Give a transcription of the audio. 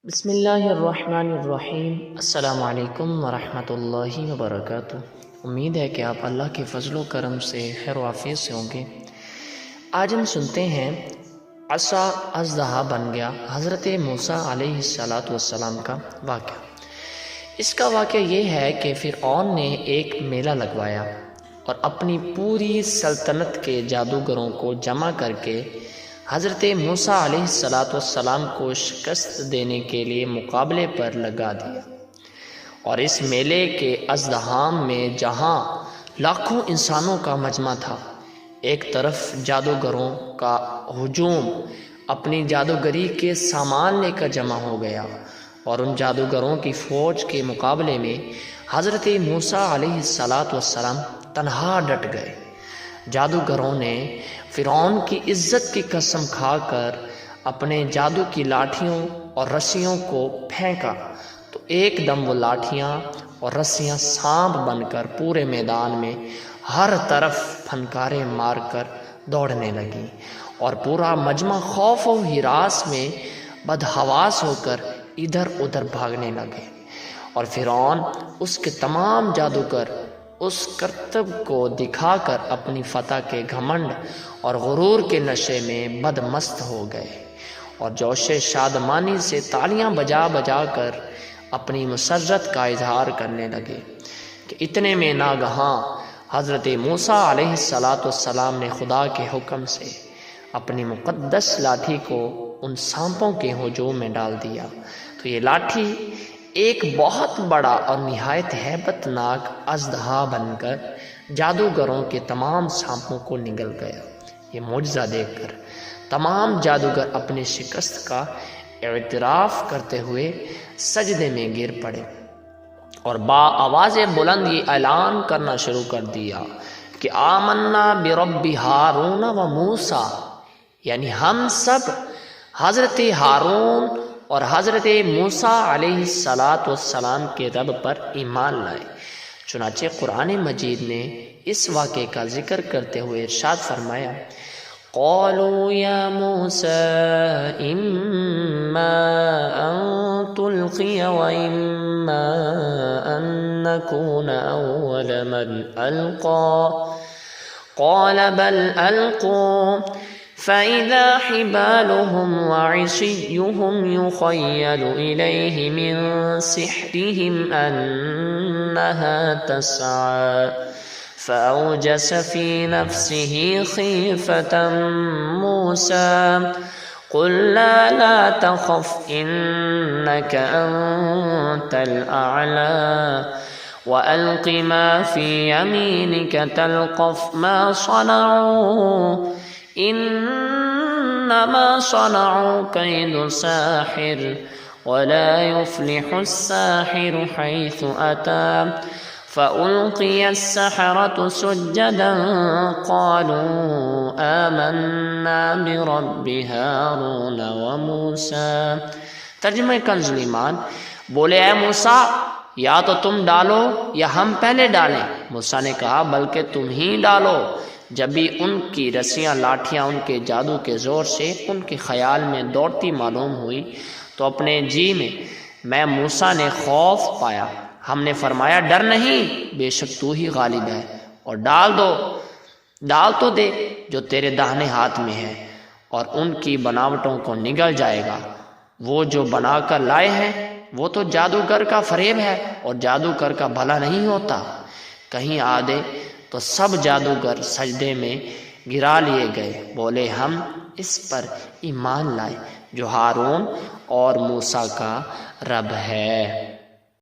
بسم اللہ الرحمن الرحیم۔ السلام علیکم ورحمۃ اللہ وبرکاتہ۔ امید ہے کہ آپ اللہ کے فضل و کرم سے خیر و عافیت سے ہوں گے۔ آج ہم سنتے ہیں عصا اژدہا بن گیا، حضرت موسیٰ علیہ السلام کا واقعہ۔ اس کا واقعہ یہ ہے کہ فرعون نے ایک میلہ لگوایا اور اپنی پوری سلطنت کے جادوگروں کو جمع کر کے حضرت موسیٰ علیہ السلام کو شکست دینے کے لیے مقابلے پر لگا دیا۔ اور اس میلے کے ازدحام میں جہاں لاکھوں انسانوں کا مجمع تھا، ایک طرف جادوگروں کا ہجوم اپنی جادوگری کے سامان لے کر جمع ہو گیا، اور ان جادوگروں کی فوج کے مقابلے میں حضرت موسیٰ علیہ السلام تنہا ڈٹ گئے۔ جادوگروں نے فرعون کی عزت کی قسم کھا کر اپنے جادو کی لاٹھیوں اور رسیوں کو پھینکا تو ایک دم وہ لاٹھیاں اور رسیاں سانپ بن کر پورے میدان میں ہر طرف پھنکارے مار کر دوڑنے لگیں، اور پورا مجمع خوف و ہراس میں بدحواس ہو کر ادھر ادھر بھاگنے لگے۔ اور فرعون اس کے تمام جادوگر اس کرتب کو دکھا کر اپنی فتح کے گھمنڈ اور غرور کے نشے میں بدمست ہو گئے، اور جوش شادمانی سے تالیاں بجا بجا کر اپنی مسرت کا اظہار کرنے لگے کہ اتنے میں ناگہاں حضرت موسیٰ علیہ السلام نے خدا کے حکم سے اپنی مقدس لاٹھی کو ان سانپوں کے ہجوم میں ڈال دیا، تو یہ لاٹھی ایک بہت بڑا اور نہایت ہیبت ناک اژدہا بن کر جادوگروں کے تمام سانپوں کو نگل گیا۔ یہ معجزہ دیکھ کر تمام جادوگر اپنی شکست کا اعتراف کرتے ہوئے سجدے میں گر پڑے، اور با آواز بلند یہ اعلان کرنا شروع کر دیا کہ آمنا برب ہارون و موسیٰ، یعنی ہم سب حضرت ہارون اور حضرت موسیٰ علیہ السلام کے رب پر ایمان لائے۔ چنانچہ قرآن مجید نے اس واقعے کا ذکر کرتے ہوئے ارشاد فرمایا، قالوا یا موسیٰ اما ان تلقی و اما ان نکون اول من القا قال بل القوا فَإِذَا حِبَالُهُمْ وَعِصِيُّهُمْ يُخَيَّلُ إِلَيْهِ مِنْ سِحْرِهِمْ أَنَّهَا تَسْعَى فَأَوْجَسَ فِي نَفْسِهِ خِيفَةً مُوسَى قُلْنَا لَا تَخَفْ إِنَّكَ أَنْتَ الْأَعْلَى وَأَلْقِ مَا فِي يَمِينِكَ تَلْقَفْ مَا صَنَعُوا انما صنعوا كيد ساحر ولا يفلح الساحر حيث اتى فألقي السحرة سجدا قالوا آمنا برب هارون وموسى۔ ترجمہ کنز ایمان۔ بولے اے موسیٰ، یا تو تم ڈالو یا ہم پہلے ڈالیں؟ موسیٰ نے کہا بلکہ تم ہی ڈالو۔ جب بھی ان کی رسیاں لاٹھیاں ان کے جادو کے زور سے ان کے خیال میں دوڑتی معلوم ہوئی تو اپنے جی میں موسیٰ نے خوف پایا۔ ہم نے فرمایا ڈر نہیں، بے شک تو ہی غالب ہے، اور ڈال تو دے جو تیرے داہنے ہاتھ میں ہے، اور ان کی بناوٹوں کو نگل جائے گا۔ وہ جو بنا کر لائے ہیں وہ تو جادوگر کا فریب ہے، اور جادوگر کا بھلا نہیں ہوتا۔ کہیں آدھے تو سب جادوگر سجدے میں گرا لیے گئے، بولے ہم اس پر ایمان لائے جو ہارون اور موسیٰ کا رب ہے۔